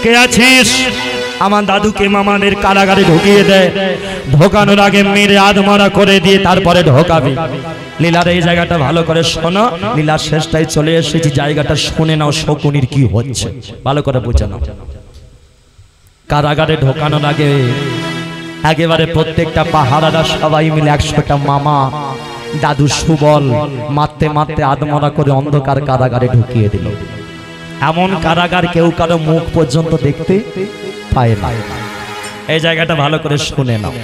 কে আছিস? আমার দাদুকে মামাদের কারাগারে ঢুকিয়ে দেয়, ঢোকানোর আগে মেরে আধমরা করে দিয়ে তারপরে ঢোকাবি। লীলার এই জায়গাটা ভালো করে শোনো, লীলার শেষটাই চলে এসেছি, জায়গাটা শুনে নাও শকুনির কি হচ্ছে, ভালো করে বুঝে নাও। কারাগারে ঢোকানোর আগে একেবারে প্রত্যেকটা পাহারারা সবাই মিলে 100টা মামা দাদু সুবল মারতে মারতে আধমরা করে অন্ধকার কারাগারে ঢুকিয়ে দিল। এমন কারাগার কেউ কারো মুখ পর্যন্ত দেখতে পায় না। এই জায়গাটা ভালো করে শুনে নাও।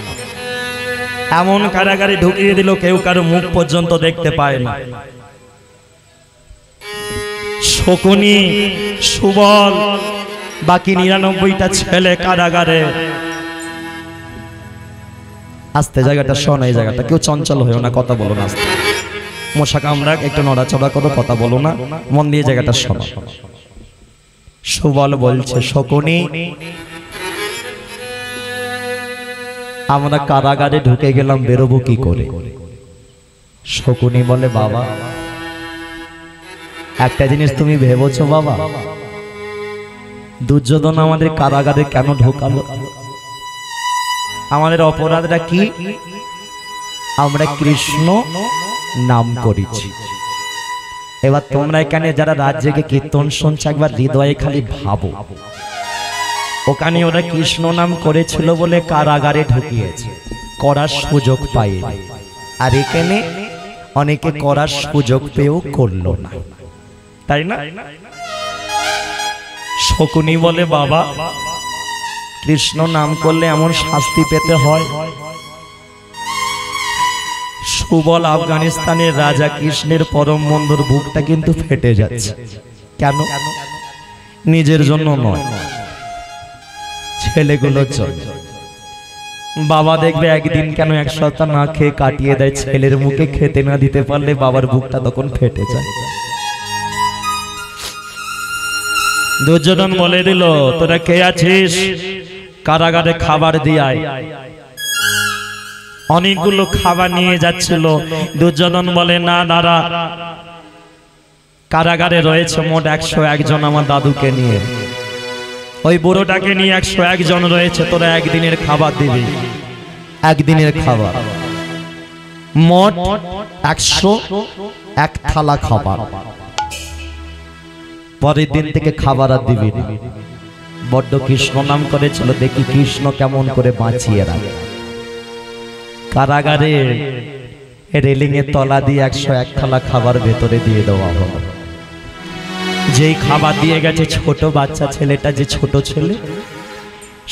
এমন কারাগারে ঢুকিয়ে দিল কেউ কারো মুখ পর্যন্ত দেখতে পায় না। শকুনি সুবল বাকি 99টা ছেলে কারাগারে। আস্তে জায়গাটা শোনো, এই জায়গাটা কেউ চঞ্চল হয়েও না, কথা বলো না, আস্তে মশা কামড়া, একটু নড়াচড়া করো, কথা বলো না, মন দিয়ে জায়গাটা শোনো। সুবল বলছে, শকুনি আমরা কারাগারে ঢুকে গেলাম, বেরোবো কি করে? শকুনি বলে, বাবা একটা জিনিস তুমি ভেবেছো বাবা, দুর্যোধন আমাদের কারাগারে কেন ঢোকালো? আমাদের অপরাধটা কি? আমরা কৃষ্ণ নাম করেছি। এবার তোমরা এখানে যারা রাজ্যকে কীর্তন শুনছো, একবার হৃদয়ে খালি ভাবো, ওখানে ওরা কৃষ্ণ নাম করেছিল বলে কারাগারে ঢুকিয়েছে, করার সুযোগ পায়নি। আর এখানে অনেকে করার সুযোগ পেয়েও করলো না, তাই না? শকুনি বলে, বাবা কৃষ্ণ নাম করলে এমন শাস্তি পেতে হয়? সুবল আফগানিস্তানের রাজা কৃষ্ণের পরম বন্ধুর বুকটা কিন্তু ফেটে যাচ্ছে। কেন? নিজের জন্য নয়, ছেলেগুলোর জন্য। বাবা দেখবে একদিন কেন 1 সপ্তাহ না খেয়ে কাটিয়ে দেয়, ছেলের মুখে খেতে না দিতে পারলে বাবার বুকটা তখন ফেটে যায়। দুর্যোধন বলে দিল, তোরা কে আছিস? কারাগারে খাবার দিয়ায়। অনেকগুলো খাবার নিয়ে যাচ্ছিল। দুর্যোধন বলে, না দাঁড়া, কারাগারে রয়েছে মোট 101 জন আমার দাদুকে নিয়ে, ওই বুড়োটাকে নিয়ে 101 জন রয়েছে, তোরা একদিনের খাবার দিবি। একদিনের খাবার মোট 101 থালা খাবার। পরের দিন থেকে খাবার আর দিবি না। বড্ড কৃষ্ণ নাম করেছিল, দেখি কৃষ্ণ কেমন করে বাঁচিয়ে রাখে। কারাগারে রেলিং এর তলা দিয়ে 101 থালা খাবার ভেতরে দিয়ে দেওয়া হলো। যেই খাবার দিয়ে গেছে ছোট বাচ্চা ছেলেটা, যে ছোট ছেলে,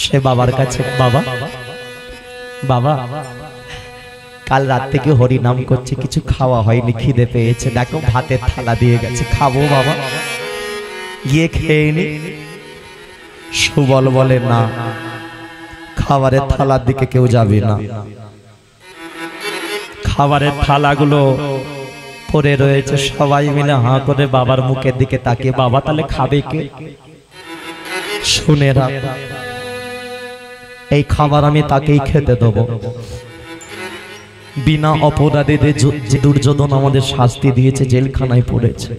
সে বাবার কাছে, বাবা বাবা কাল রাত থেকে হরি নাম করছে, কিছু খাওয়া হয়নি, খিদে পেয়েছে, দেখো ভাতের থালা দিয়ে গেছে, খাবো বাবা, গিয়ে খেয়ে নি। সুবল বলে, না, খাবারের থালার দিকে কেউ যাবে না। খাবারের থালাগুলো পড়ে রয়েছে, সবাই মিলে হাঁ করে বাবার মুখের দিকে তাকিয়ে, বাবা তাহলে খাবে কে? শুনে রাখ, এই খাবার আমি তাকেই খেতে দেবো। বিনা অপরাধে যে দুর্যোধন আমাদের শাস্তি দিয়েছে, জেলখানায় পড়েছে,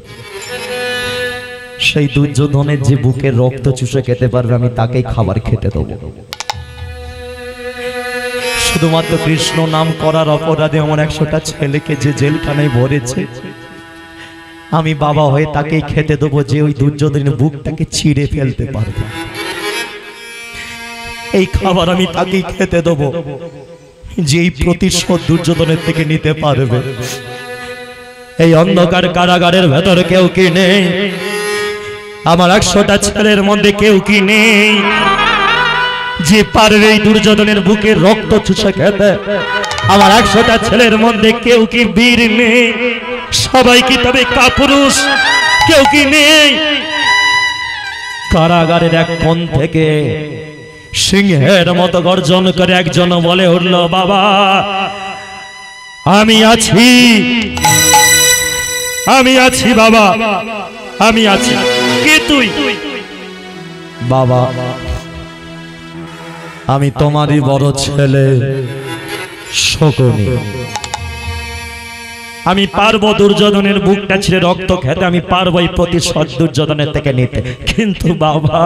সেই দুর্যোধনের যে বুকের রক্ত চুষে খেতে পারবে, আমি তাকেই খাবার খেতে দেবো। শুধুমাত্র কৃষ্ণ নাম করার অপরাধে আমার 100টা ছেলেকে যে জেলখানায় ভরেছে, আমি বাবা হয়ে তাকেই খেতে দেবো, যে ওই দুর্যোধনের বুকটাকে ছিঁড়ে ফেলতে পারবে। এই খাবার আমি তাকেই খেতে দেবো, যে এই প্রতিশোধ দুর্যোধনের থেকে নিতে পারবে। এই অন্ধকার কারাগারের ভেতরে কেউ কি নেই? আমার 100টা ছেলের মধ্যে কেউ কি নেই যে পারবে এই দুর্যোধনের বুকে রক্ত চুষে খেতে? আমার 100টা ছেলের মধ্যে কেউ কি বীর নেই? সবাই কি তবে কাপুরুষ? কেউ কি নেই? কারাগারের এক কোণ থেকে সিংহের মতো গর্জন করে একজন বলে উঠল, বাবা আমি আছি, আমি আছি বাবা, আমি আছি। কে তুই? বাবা আমি তোমারই বড় ছেলে শকুনি। আমি পারবো দুর্যোধনের বুকটা ছিঁড়ে রক্ত খেতে, আমি পারবো এই প্রতিশোধ দুর্যোধনের থেকে নিতে। কিন্তু বাবা,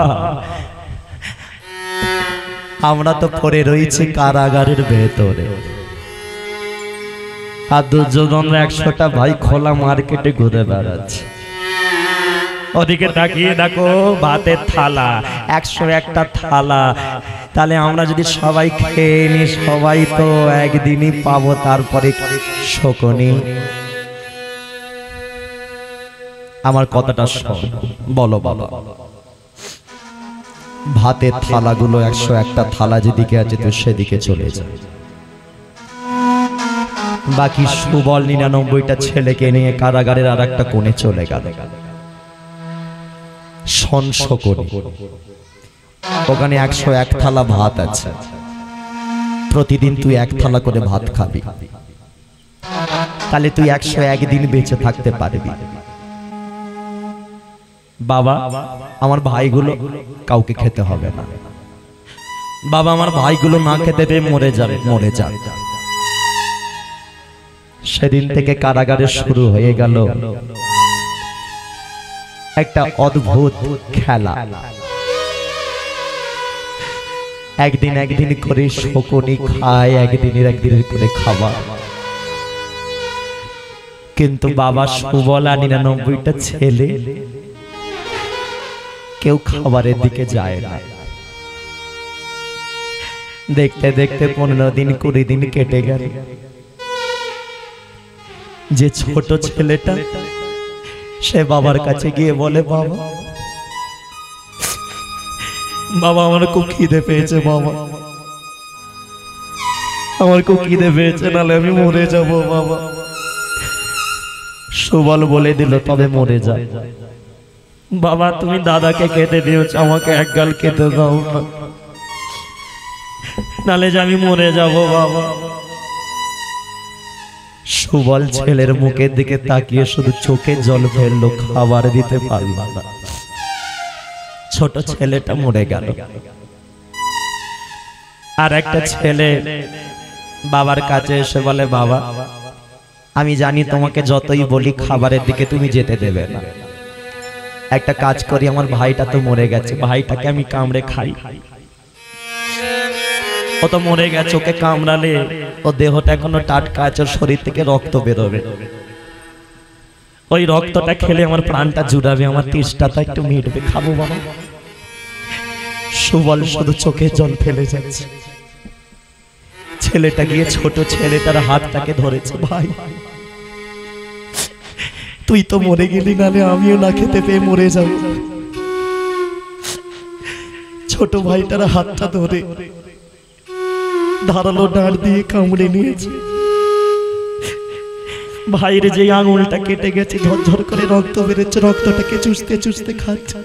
আমরা তো পড়ে রয়েছি কারাগারের ভেতরে, আর দুর্যোধন 100টা ভাই খোলা মার্কেটে ঘুরে বেড়াচ্ছে। ওদিকে তাকিয়ে দেখো ভাতের থালা, 101টা থালা। তাহলে আমরা যদি সবাই খেয়ে নি, সবাই তো একদিনই পাবো, তারপরে শকুনি। আমার কথাটা শোন, বলো বাবা, ভাতের থালাগুলো 101টা থালা যেদিকে আছে তো সেদিকে চলে যায়। বাকি সুবল 99টা ছেলেকে নিয়ে কারাগারের আর একটা কোণে চলে গেল। শোন শকুনি, ওখানে 101 থালা ভাত আছে, প্রতিদিন তুই 1 থালা করে ভাত খাবি, তাহলে তুই 101 দিন বেঁচে থাকতে পারবি। বাবা, আমার ভাইগুলো কাউকে খেতে হবে না। বাবা, আমার ভাইগুলো না খেতে পেয়ে মরে যাবে, মরে যাবে। সেদিন থেকে কারাগারে শুরু হয়ে গেল একটা অদ্ভুত খেলা। একদিন একদিন করে শকুনি খায়, একদিনের করে খাবার। কিন্তু বাবা, সুবল আর 99টা ছেলে কেউ খাবারের দিকে যায় না। দেখতে দেখতে 15 দিন 20 দিন কেটে গেল। যে ছোট ছেলেটা, সে বাবার কাছে গিয়ে বলে, বাবা বাবা আমার খুব খিদে পেয়েছে, বাবা আমার খুব খিদে পেয়েছে, নাহলে আমি মরে যাব বাবা। সুবল বলে দিল, তবে মরে যা। বাবা, তুমি দাদাকে খেতে দিয়েছ, আমাকে এক গাল খেতে দাও না, নাহলে যে আমি মরে যাব বাবা। সুবল ছেলের মুখের দিকে তাকিয়ে শুধু চোখে জল ফেললো, খাবার দিতে পারল না। ছোট ছেলেটা মরে গেল। আর একটা ছেলে বাবার কাছে এসে বলে, বাবা আমি জানি তোমাকে যতই বলি খাবারের দিকে তুমি যেতে দেবে না, একটা কাজ করি, আমার ভাইটা তো মরে গেছে, ভাইটাকে আমি কামড়ে খাই। ও তো মরে গেছে, ওকে কামড়ালে ও দেহটা এখনো টাটকা আছে, শরীর থেকে রক্ত বেরোবে, ওই রক্তটা খেলে আমার প্রাণটা জুড়াবে, আমার তৃষ্ণাটা একটু মিটবে, খাবো বাবা। সুবল শুধু চোখে জল ফেলে যাচ্ছে। ছেলেটা গিয়ে ছোট ছেলেটার হাতটাকে ধরেছে, ভাই তুই তো মরে গেলি, নালে আমিও না খেতে পেয়ে মরে যাব। ছোট ভাইটার হাতটা ধরে ধারালো ডাঁট দিয়ে কামড়ে নিয়েছে। ভাইয়ের যে আঙুলটা কেটে গেছে, ঝরঝর করে রক্ত বেরোচ্ছে, রক্তটাকে চুষতে চুষতে খাচ্ছে।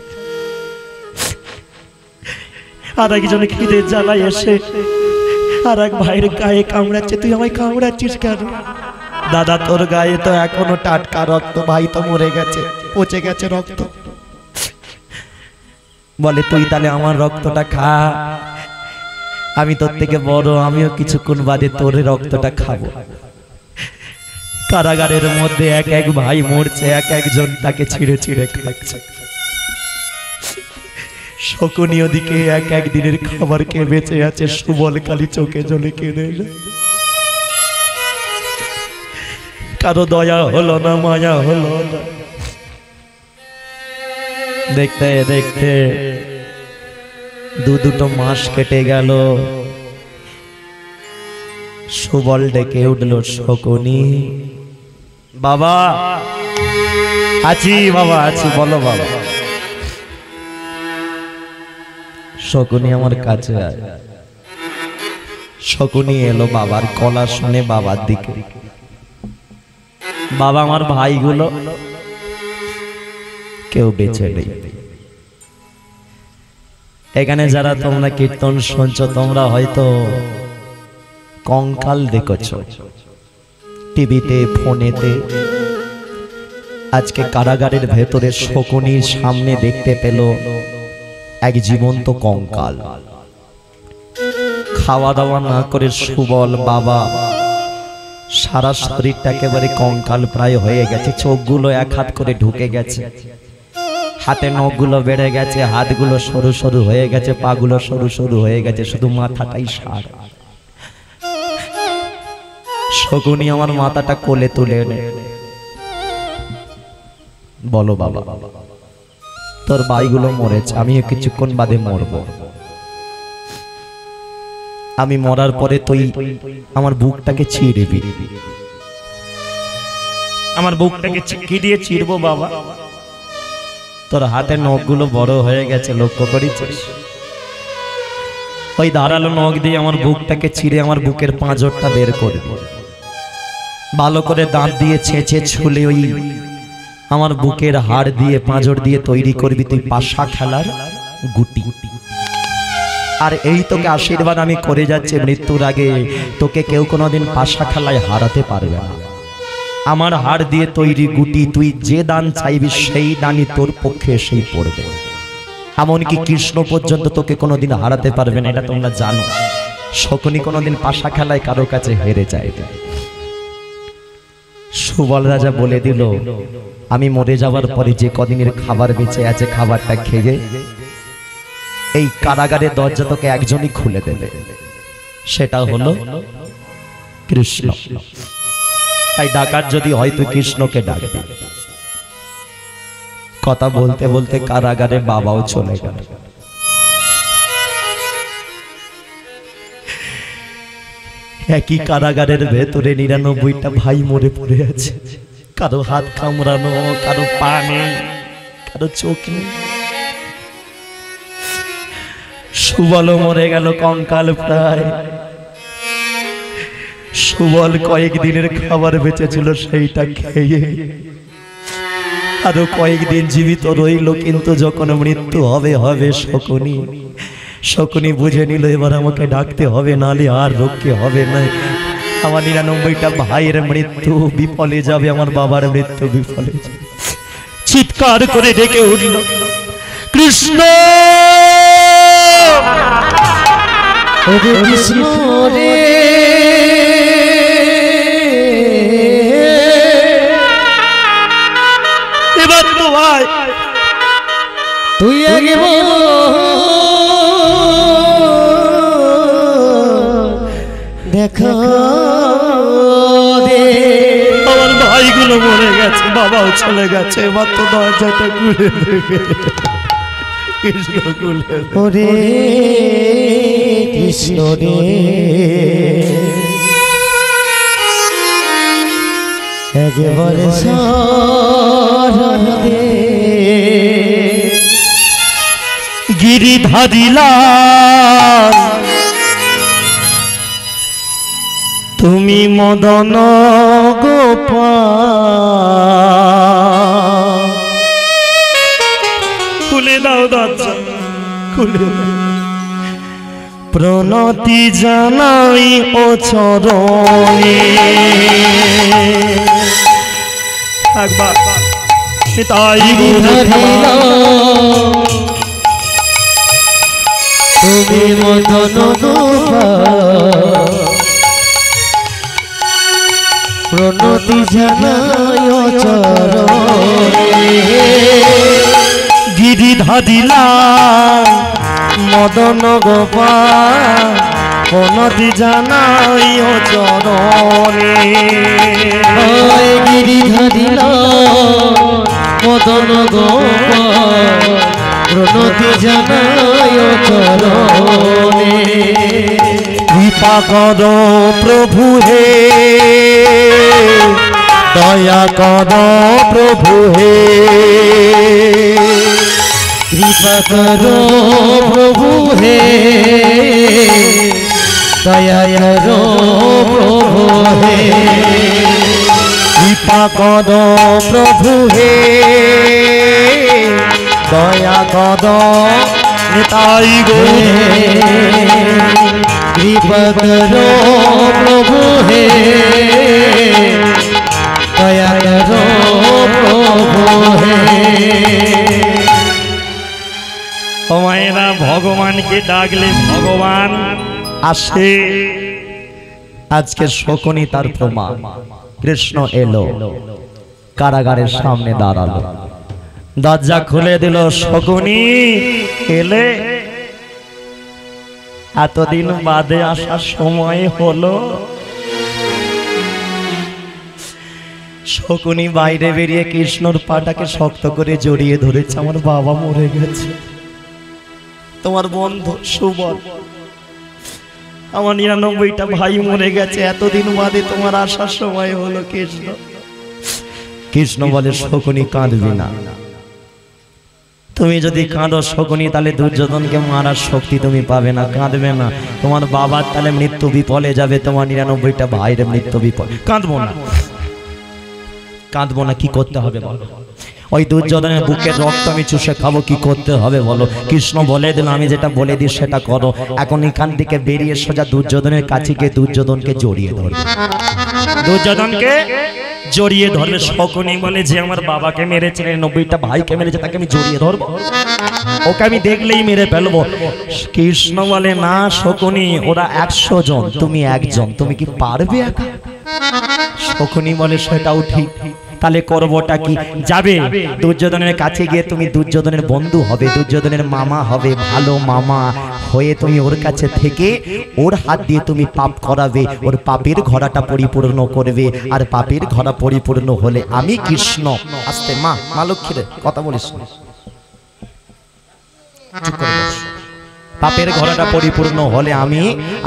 আর একজন খিদে জ্বালায় এসে আর এক ভাইয়ের গায়ে কামড়াচ্ছে, তুই আমায় কামড়াচ্ছিস কেন? দাদা তোর গায়ে তো এখনো টাটকা রক্ত, ভাই তো মরে গেছে, পচে গেছে রক্ত। বলে তুই তাহলে আমার রক্তটা খা, আমি তোর থেকে বড়, আমিও কিছুক্ষণ বাদে তোর রক্তটা খাবো। কারাগারের মধ্যে এক এক ভাই মরছে, এক একজন তাকে ছিঁড়ে ছিঁড়ে খাচ্ছে। শকুনি ওদিকে এক এক দিনের খাবার খেয়ে বেঁচে আছে, সুবল কালী চোখে জলে কেঁদে। কারো দয়া হলো না, মায়া হলো না। দেখতে দেখতে দুটো মাস কেটে গেল। সুবল ডেকে উঠল, শকুনি বাবা আছি, বাবা আছি, বলো বাবা। শকুনি আমার কাছে আয়। শকুনি এলো বাবার গলা শুনে বাবার দিকে। বাবা আমার ভাইগুলো কেউ বেঁচে নেই। এখানে যারা তোমরা কীর্তন শুনছো, তোমরা হয়তো কঙ্কাল দেখেছো টিভিতে, ফোনেতে। আজকে কারাগারের ভেতরে শকুনির সামনে দেখতে পেল এক জীবন্ত কঙ্কাল। খাওয়া দাওয়া না করে সুবল বাবা সারা শরীরটা একেবারে কঙ্কাল প্রায় হয়ে গেছে, চোখগুলো এক হাত করে ঢুকে গেছে, হাতে নখগুলো বেড়ে গেছে, হাতগুলো সরু সরু হয়ে গেছে, পাগুলো সরু সরু হয়ে গেছে, শুধু মাথাটাই সার। শকুনি আমার মাথাটা কোলে তুলে এনে বলো বাবা তোর ভাইগুলো মরেছে, আমিও কিছুক্ষণ বাদে মরবো, আমি মরার পরে তুই আমার বুকটাকে ছিঁড়বি। আমার বুকটাকে কি দিয়ে চিরবো বাবা? তোর হাতের নখগুলো বড় হয়ে গেছে, লক্ষ্য করেছিস? ওই ধারালো নখ দিয়ে আমার বুকটাকে ছিঁড়ে আমার বুকের পাঁজরটা বের করবি, ভালো করে দাঁত দিয়ে ছেঁচে ছুলে ওই আমার বুকের হাড় দিয়ে পাঁজর দিয়ে তৈরি করবি তুই পাশা খেলার গুটি। আর এই তোকে আশীর্বাদ আমি করে যাচ্ছি, মৃত্যুর আগে তোকে কেউ কোনোদিন পাশা খেলায় হারাতে পারবে না। আমার হাড় দিয়ে তৈরি গুটি, তুই যে দান চাইবি সেই দানই তোর পক্ষে এসেই পড়বে। এমনকি কৃষ্ণ পর্যন্ত তোকে কোনোদিন হারাতে পারবে না, এটা তোমরা জানো। শকুনি কোনোদিন পাশা খেলায় কারো কাছে হেরে যায়। সুবল রাজা বলে দিল, আমি মরে যাওয়ার পরে যে কদিনের খাবার বেঁচে আছে খাবারটা খেয়ে এই কারাগারের দরজা তোকে একজনই খুলে দেবে, সেটা হলো কৃষ্ণ। তাই ডাকার যদি হয় তুই কৃষ্ণকে ডাকবি। কথা বলতে বলতে কারাগারে বাবাও চলে গেল। একই কারাগারের ভেতরে ৯৯টা ভাই মরে পড়ে আছে, কারো হাত কামড়ানো, কারো পা নেই, কারো চোখ নেই। সুবল মরে গেল কঙ্কাল প্রায়। সুবল কয়েকদিনের খাবার বেঁচেছিল সেইটা খেয়ে আরো কয়েকদিন জীবিত রইল, কিন্তু যখন মৃত্যু হবে হবে শকুনি বুঝে নিল এবার আমাকে ডাকতে হবে, নালে আর রক্ষে হবে না। আমার ৯৯টা ভাইয়ের মৃত্যু বিফলে যাবে, আমার বাবার মৃত্যু বিফলে যাবে। চিৎকার করে ডেকে উঠল, কৃষ্ণ কৃষ্ণ রে, এবার তো ভাই তুই আগে দেখা দে। আমার ভাইগুলো মরে গেছে, বাবাও চলে গেছে, এবার তো দরজাটা খুলে দেবে। কৃষ্ণ খুলে ওরে কৃষ্ণ রে, একেবারে সারদে গিরিধারিলা তুমি মদন গোপাল। খুলে দাও দরজা, খুলে প্রণতি জানাই ও চরণে। একবার তাই তুমি মদন গোপাল, প্রণতি জানাই ও চরণে। গিরিধারিলা মদন গোপাল, প্রণতি জানাই ও চরণে। গিরিধারিলা মদন গোপাল, প্রণতি জানাই ও চরণে। কৃপা করো প্রভু হে, দয়া করো প্রভু হে, কৃপা করো প্রভু হে, দয়া করো প্রভু হে, কৃপা করো প্রভু হে, দয়া করো নিতাই গৌর। কৃপা করো প্রভু হে, দয়া করো প্রভু হে। মায়েরা ভগবানকে ডাকলে ভগবান আসে, আজকে শকুনি তার প্রমাণ। কৃষ্ণ এলো, কারাগারের সামনে দাঁড়ালো, দরজা খুলে দিল। শকুনি এলে, এতদিন বাদে আসার সময় হলো। শকুনি বাইরে বেরিয়ে কৃষ্ণর পাটাকে শক্ত করে জড়িয়ে ধরেছে। আমার বাবা মরে গেছে, তোমার বন্ধু সুবল, আমার 99টা ভাই মরে গেছে, এতদিন বাদে তোমার আসার সময় হলো কৃষ্ণ। কৃষ্ণ বলে, শকুনি কাঁদবি না, তুমি যদি কাঁদো শকুনি তাহলে দুর্যোধনকে মারার শক্তি তুমি পাবে না। কাঁদবে না, তোমার বাবার তাহলে মৃত্যু বিপলে যাবে, তোমার 99টা ভাইয়ের মৃত্যু বিপল। কাঁদবো না, কাঁদবো না, কি করতে হবে বলো? ওই দুর্যোধনের বুকের রক্ত আমি চুষে খাবো, কি করতে হবে বলো? কৃষ্ণ বলে দিল, আমি যেটা বলে দিই সেটা করো। এখন এখান থেকে বেরিয়ে সোজা দুর্যোধনের কাছে গিয়ে দুর্যোধনকে জড়িয়ে ধরবে। দুর্যোধনকে জড়িয়ে ধরবে। শকুনি বলে, যে আমার বাবাকে মেরেছে, 90টা ভাইকে মেরেছে, তাকে আমি জড়িয়ে ধরবো, ওকে আমি দেখলেই মেরে ফেলবো। কৃষ্ণ বলে, না শকুনি, ওরা 100 জন, তুমি একজন, তুমি কি পারবে একা? শকুনি বলে, সেটাও ঠিক, তাহলে করবোটা কি? যাবে দুর্যোধনের কাছে গিয়ে তুমি দুর্যোধনের বন্ধু হবে, দুর্যোধনের মামা হবে, ভালো মামা হয়ে তুমি ওর কাছে থেকে ওর হাত দিয়ে তুমি পাপ করাবে, ওর পাপের ঘোড়াটা পরিপূর্ণ করবে। আর পাপের ঘোড়া পরিপূর্ণ হলে আমি কৃষ্ণ, আস্তে মা, মা লক্ষ্মীরে কথা বলিস, পাপের ঘোড়াটা পরিপূর্ণ হলে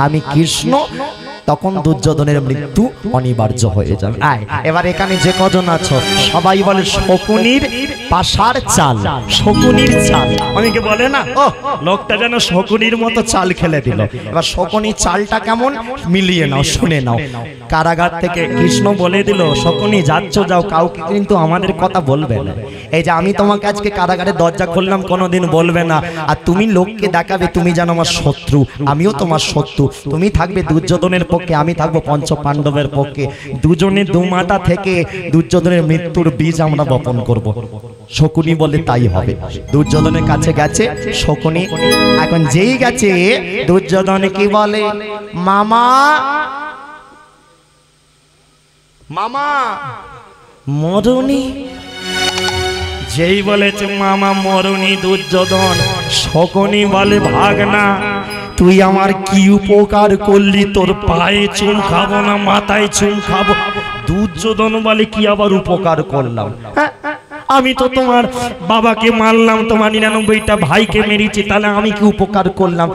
আমি কৃষ্ণ, তখন দুর্যোধনের মৃত্যু অনিবার্য হয়ে যাবে। এবার এখানে যে কজন আছো সবাই বলে শকুনির পাশার চাল, শকুনির চাল। অনেকে বলে না, ও লোকটা যেন শকুনির মতো চাল খেলে দিল। এবার শকুনির চালটা কেমন মিলিয়ে নাও, শুনে নাও। কারাগার থেকে কৃষ্ণ বলে দিল, শকুনি যাচ্ছ যাও, কাউকে কিন্তু আমাদের কথা বলবে না। এই যে আমি তোমাকে আজকে কারাগারের দরজা খুললাম, কোনোদিন বলবে না। আর তুমি লোককে দেখাবে তুমি যেন আমার শত্রু, আমিও তোমার শত্রু। তুমি থাকবে দুর্যোধনের পক্ষে, আমি থাকবো পঞ্চ পাণ্ডবের পক্ষে। দুজনে দুমাতা থেকে দুর্যোধনের মৃত্যুর বীজ আমরা বপন করব। শকুনি বলে, তাই হবে। দুর্যোধনের কাছে গেছে শকুনি। এখন যেই গেছে দুর্যোধন কি বলে, মামা মামা মরুনি। যেই বলেছে মামা মরুনি দুর্যোধন, শকুনি বলে, ভাগনা তুই আমার কি উপকার করলি, তোর পায়ে চুম খাবো না মাথায় চুম খাবো। দুর্যোধন বলে, কি আবার উপকার করলাম? আমি তো তোমার বাবাকে মারলাম, তোমার 99টা ভাইকে মেরেছি, তাহলে আমি কি উপকার করলাম?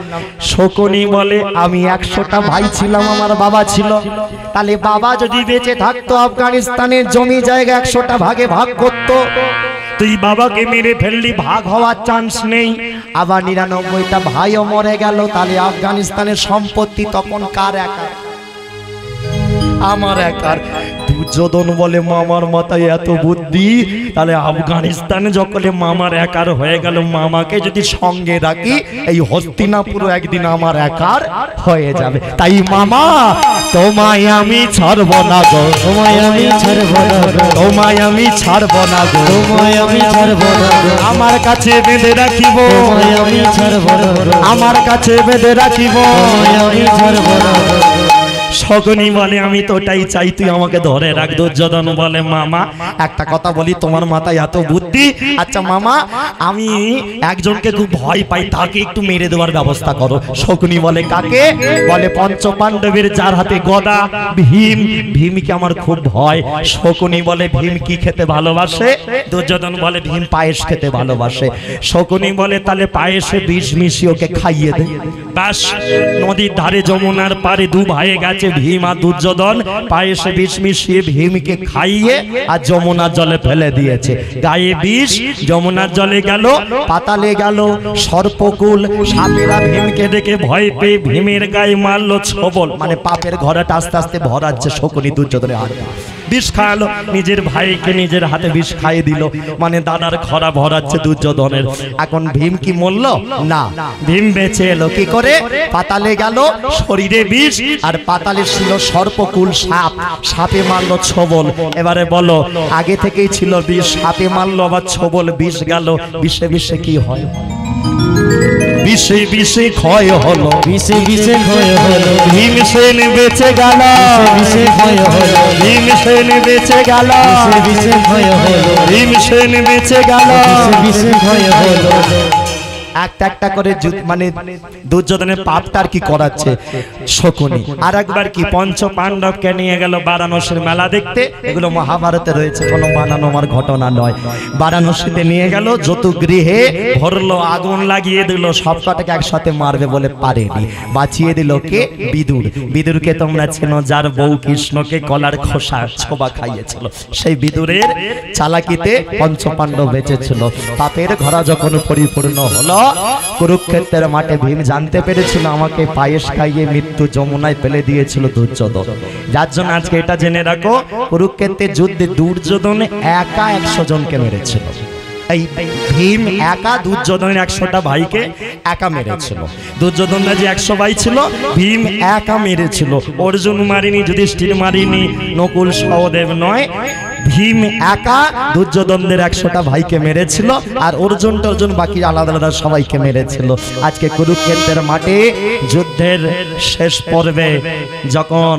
শকুনি বলে, আমি 100টা ভাই ছিলাম, আমার বাবা ছিল, তাহলে বাবা যদি বেঁচে থাকতো আফগানিস্তানের জমি জায়গা 100টা ভাগে ভাগ করতো। তুই বাবাকে মেরে ফেললি, ভাগ হওয়ার চান্স নেই। আবার 99টা ভাইও মরে গেল, তাহলে আফগানিস্তানের সম্পত্তি তখন কার একার? আমার একার। দুর্যোধন বলে, মামার মাথায় এত বুদ্ধি, তাহলে আফগানিস্তানে যখন মামার একার হয়ে গেল, মামাকে যদি সঙ্গে রাখি এই হস্তিনাপুর একদিন আমার একার হয়ে যাবে। তাই মামা তোমায় আমি ছাড়ব না গো, তোমায় আমি ছাড়ব না গো, তোমায় আমি ছাড়ব না গো, তোমায় আমি ছাড়ব না গো, আমার কাছে বেঁধে রাখিব, তোমায় আমি ছাড়ব না গো, আমার কাছে বেঁধে রাখিব, তোমায় আমি ছাড়ব না গো। শকুনি বলে, আমি তো ওটাই চাই, তুই আমাকে ধরে রাখ। দুর্যোধন বলে, মামা একটা কথা বলি, তোমার মাথায় এত বুদ্ধি, আচ্ছা মামা আমি একজনকে খুব ভয় পাই, তাকে একটু মেরে দেওয়ার ব্যবস্থা করো। শকুনি বলে, কাকে? বলে, পঞ্চ পাণ্ডবের যার হাতে গদা, ভীম। ভীমকে আমার খুব ভয়। শকুনি বলে, ভীম কি খেতে ভালোবাসে? দুর্যোধন বলে, ভীম পায়েস খেতে ভালোবাসে। শকুনি বলে, তাহলে পায়েসে বিষ মিশিয়ে ওকে খাইয়ে দে। ব্যাস, নদীর ধারে যমুনার পারে দু ভাইয়ে গেছে ভীম আর দুর্যোধন, পায়েসে বিষ মিশিয়ে ভীমকে খাইয়ে আর যমুনার জলে ফেলে দিয়েছে। গায়ে বিষ, যমুনার জলে গেল, পাতালে গেল, সর্পকুল সাপেরা ভীমকে দেখে ভয় পেয়ে ভীমের গায়ে মারলো ছোবল, মানে পাপের ঘোড়াটা আস্তে আস্তে ভরাচ্ছে শকুনি দুর্যোধনের হাতে। বিষ খাওয়ালো, নিজের ভাইকে নিজের হাতে বিষ খাইয়ে দিল, মানে দাদার খরা ভরাচ্ছে দুর্যোধনের। এখন ভীম কি মরল? না, ভীম বেঁচে এলো। কি করে? পাতালে গেল, শরীরে বিষ, আর পাতালে ছিল সর্পকুল সাপ, সাপে মারলো ছোবল। এবারে বলো, আগে থেকেই ছিল বিষ, সাপে মারলো আবার ছোবল, বিষ গেল, বিষে বিষে কি হয়? বিষে বিষে ক্ষয় হলো, বিষে বিষে ক্ষয় হলো, ভীমসেন বেঁচে গেল, বিষে ক্ষয় হলো, ভীমসেন বেঁচে গেল, বিষে ক্ষয় হলো, ভীমসেন বেঁচে গেল, বিষে ক্ষয় হলো। একটা একটা করে মানে দুর্যোধনের পাপটার কি করাচ্ছে শকুনি। আর একবার কি পঞ্চ পাণ্ডবকে নিয়ে গেল বারাণসীর মেলা দেখতে। এগুলো মহাভারতে রয়েছে, কোনো বানানো আমার ঘটনা নয়। বারাণসীতে নিয়ে গেল, যত গৃহে ভরলো, আগুন লাগিয়ে দিল, সব কটাকে একসাথে মারবে বলে পারেনি, বাঁচিয়ে দিল কে? বিদুর। বিদুরকে তোমরা চেনো, যার বউ কৃষ্ণকে কলার খোসা ছোবা খাইয়েছিল। সেই বিদুরের চালাকিতে পঞ্চ পাণ্ডব বেঁচেছিল। পাপের ঘরা যখন পরিপূর্ণ হলো, কুরুক্ষেত্রের মাঠে ভীম জানতে পেরেছিল আমাকে পায়েস খাইয়ে মৃত্যু যমুনায় ফেলে দিয়েছিল দুর্যোধন। যার জন্য আজকে এটা জেনে রাখো, কুরুক্ষেত্রের যুদ্ধে দুর্যোধন একা 100 জনকে মেরেছিল। এই ভীম একা দুর্যোধনের 100টা ভাইকে একা মেরেছিল। দুর্যোধনরা যে 100 ভাই ছিল, ভীম একা মেরেছিল। অর্জুন মারিনি, যুধিষ্ঠির মারিনি, নকুল সহদেব নয়, ভীম একা দুর্যোধনদের 100টা ভাইকে মেরেছিল। আর অর্জুন বাকি আলাদা আলাদা সবাইকে মেরেছিল। আজকে কুরুক্ষেত্রের মাঠে যুদ্ধের শেষ পর্বে যখন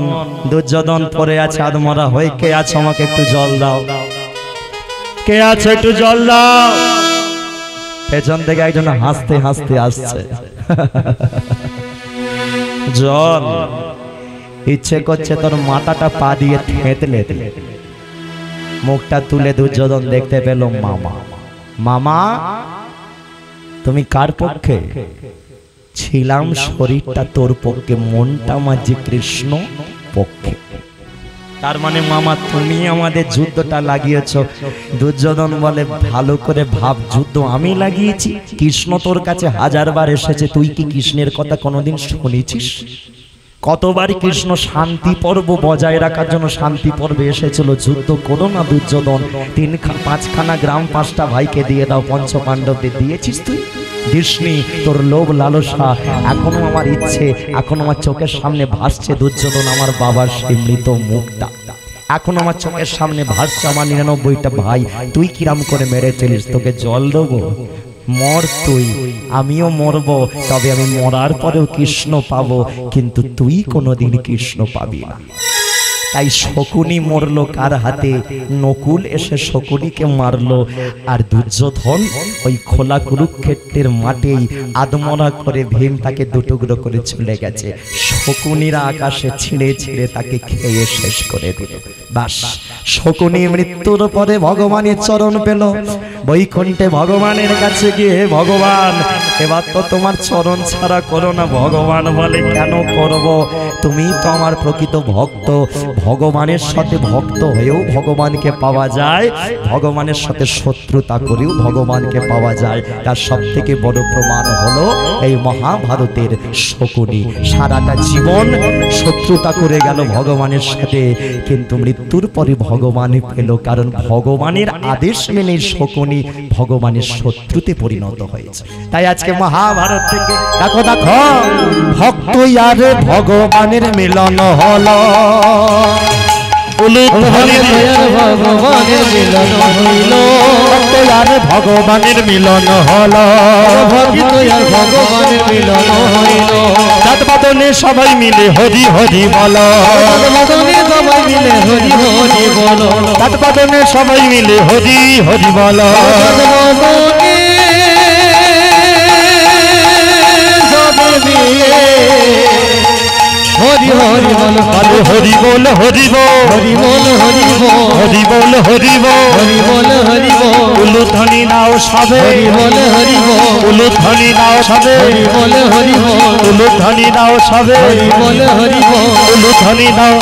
দুর্যোধন পড়ে আছে আধমরা হয়ে, কে আছে আমাকে একটু জল দাও, কে আছে একটু জল দাও। পেছন থেকে একজন হাসতে হাসতে আসছে, জল। ইচ্ছে করছে তোর মাথাটা পা দিয়ে থেঁতলে দিলে। মুখটা তুলে দুর্যোধন দেখতে পেল মামা। মামা তুমি কার পক্ষে? ছিলাম শরীরটা তোর পক্ষে, মনটা মাঝে কৃষ্ণ পক্ষে। তার মানে মামা তুমি আমাদের যুদ্ধটা লাগিয়েছ। দুর্যোধন বলে ভালো করে ভাব, যুদ্ধ আমি লাগিয়েছি? কৃষ্ণ তোর কাছে 1000 বার এসেছে, তুই কি কৃষ্ণের কথা কোনোদিন শুনেছিস? কতবার কৃষ্ণ শান্তি পর্ব বজায় রাখার জন্য শান্তি পর্বে এসেছিল। যুদ্ধ করো না দুর্যোধন, 5খানা গ্রাম 5টা ভাইকে দিয়ে দাও। পঞ্চ পাণ্ডবদের দিয়েছিস তুই? দিসনি। তোর লোভ লালসা এখনো আমার ইচ্ছে, এখনো আমার চোখের সামনে ভাসছে দুর্যোধন আমার বাবার সেই মৃত মুখটা, এখন আমার চোখের সামনে ভাসছে আমার 99টা ভাই। তুই কিরাম করে মেরেছিলিস? তোকে জল দেবো? মর তুই, আমিও মরব, তবে আমি মরার পরেও কৃষ্ণ পাবো, কিন্তু তুই কোনোদিন কৃষ্ণ পাবি না। তাই শকুনি মরলো কার হাতে? নকুল এসে শকুনিকে মারলো। আর দুর্যোধন ওই খোলা কুরুক্ষেত্রের মাঠেই আদমরা করে ভীম তাকে দুটুকরো করে চলে গেছে। শকুনিরা আকাশে ছিঁড়ে ছিঁড়ে তাকে খেয়ে শেষ করে দিল। বাস, শকুনি মৃত্যুর পরে ভগবানের চরণ পেল। বৈকুণ্ঠে ভগবানের কাছে গিয়ে, ভগবান এবার তো তোমার চরণ ছাড়া করো না। ভগবান বলে কেন করব? তুমি তো আমার প্রকৃত ভক্ত। ভগবানের সাথে ভক্ত হয়েও ভগবানকে পাওয়া যায়, ভগবানের সাথে শত্রুতা করেও ভগবানকে পাওয়া যায়। তার সব থেকে বড় প্রমাণ হলো এই মহাভারতের শকুনি। সারাটা জীবন শত্রুতা করে গেল ভগবানের সাথে, কিন্তু মৃত্যুর পরে ভগবান পেল, কারণ ভগবানের আদেশ মেনে শকুনি ভগবানের শত্রুতে পরিণত হয়েছে। তাই আজকে মহাভারত থেকে দেখো দেখো, ভক্ত আর ভগবানের মিলন হলো। ভগবানের মিলন হইল, ভক্ত আর ভগবানের মিলন হলো, ভক্ত আর ভগবানের মিলন হইল। রাত বাদনে সবাই মিলে হরি হরি বলো, সবাই মিলে হরি হরি বলো, রাত বাদনে সবাই মিলে হরি হরি বলো, হরি হরি বল, হরি বল, হরি বল, হরি বল, হরি বল, হরি বল, হরি বল, হরি বল, হরি বল। উলুধ্বনি দাও সবে, হরি বল, হরি বল, উলুধ্বনি দাও সবে, হরি বল, হরি বল, উলুধ্বনি দাও সবে, হরি বল, হরি বল, উলুধ্বনি দাও,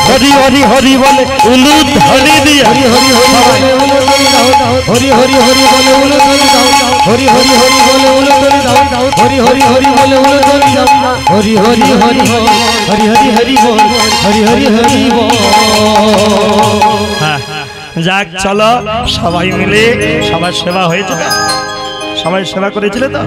হরি হরি হরি বলে উলুধ্বনি দিয়ে, হরি হরি হরি বলে উলুধ্বনি দাও, হরি হরি হরি বলে উলুধ্বনি দাও, হরি হরি হরি বলে উলুধ্বনি দাও, হরি হরি হরি বলে উলুধ্বনি দাও, হরি হরি হরি বল, হরি হরি হরি বল, হরি হরি হরি বল। হ্যাঁ, যাক চলো সবাই মিলে, সবার সেবা হয়েছে, সবাই সেবা করেছিল তো।